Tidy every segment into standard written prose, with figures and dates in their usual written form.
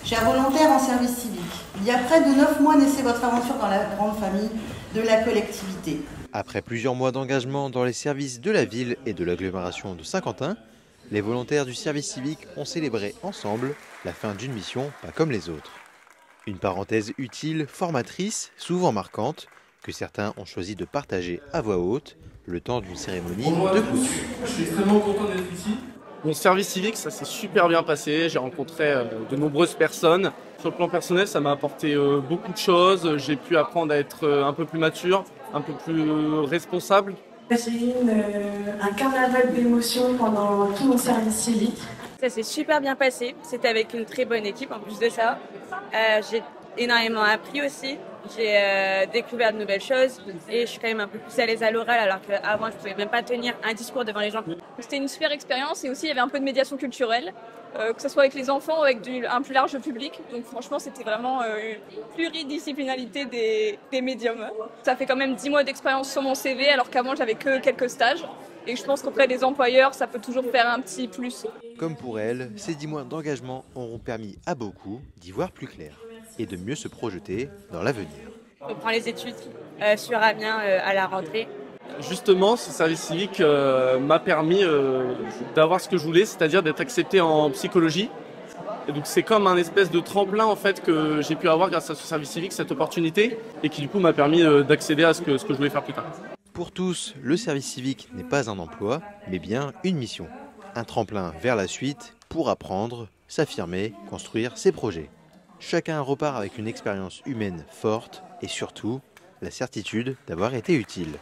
Chers volontaires en service civique, il y a près de 9 mois naissait votre aventure dans la grande famille de la collectivité. Après plusieurs mois d'engagement dans les services de la ville et de l'agglomération de Saint-Quentin, les volontaires du service civique ont célébré ensemble la fin d'une mission pas comme les autres. Une parenthèse utile, formatrice, souvent marquante, que certains ont choisi de partager à voix haute le temps d'une cérémonie de clôture. Je suis extrêmement content d'être ici. Mon service civique, ça s'est super bien passé. J'ai rencontré de nombreuses personnes. Sur le plan personnel, ça m'a apporté beaucoup de choses. J'ai pu apprendre à être un peu plus mature, un peu plus responsable. J'ai eu un carnaval d'émotions pendant tout mon service civique. Ça s'est super bien passé. C'était avec une très bonne équipe en plus de ça. J'ai énormément appris aussi. J'ai découvert de nouvelles choses et je suis quand même un peu plus à l'aise à l'oral alors qu'avant je ne pouvais même pas tenir un discours devant les gens. C'était une super expérience et aussi il y avait un peu de médiation culturelle, que ce soit avec les enfants ou avec un plus large public. Donc franchement c'était vraiment une pluridisciplinarité des médiums. Ça fait quand même 10 mois d'expérience sur mon CV alors qu'avant j'avais que quelques stages. Et je pense qu'auprès des employeurs, ça peut toujours faire un petit plus. Comme pour elle, ces 10 mois d'engagement auront permis à beaucoup d'y voir plus clair et de mieux se projeter dans l'avenir. On prend les études sur Amiens à la rentrée. Justement, ce service civique m'a permis d'avoir ce que je voulais, c'est-à-dire d'être accepté en psychologie. Et donc c'est comme un espèce de tremplin en fait que j'ai pu avoir grâce à ce service civique, cette opportunité, et qui du coup m'a permis d'accéder à ce que je voulais faire plus tard. Pour tous, le service civique n'est pas un emploi, mais bien une mission. Un tremplin vers la suite pour apprendre, s'affirmer, construire ses projets. Chacun repart avec une expérience humaine forte et surtout la certitude d'avoir été utile.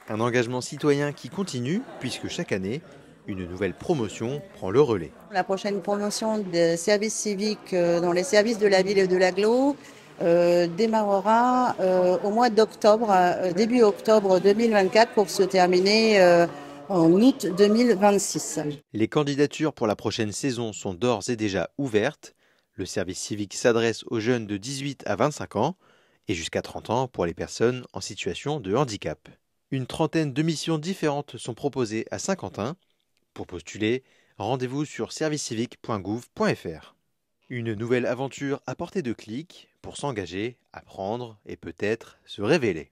Un engagement citoyen qui continue puisque chaque année, une nouvelle promotion prend le relais. La prochaine promotion de service civique dans les services de la ville et de l'agglo démarrera au mois d'octobre, début octobre 2024 pour se terminer en août 2026. Les candidatures pour la prochaine saison sont d'ores et déjà ouvertes. Le service civique s'adresse aux jeunes de 18 à 25 ans et jusqu'à 30 ans pour les personnes en situation de handicap. Une trentaine de missions différentes sont proposées à Saint-Quentin. Pour postuler, rendez-vous sur servicecivique.gouv.fr. Une nouvelle aventure à portée de clic pour s'engager, apprendre et peut-être se révéler.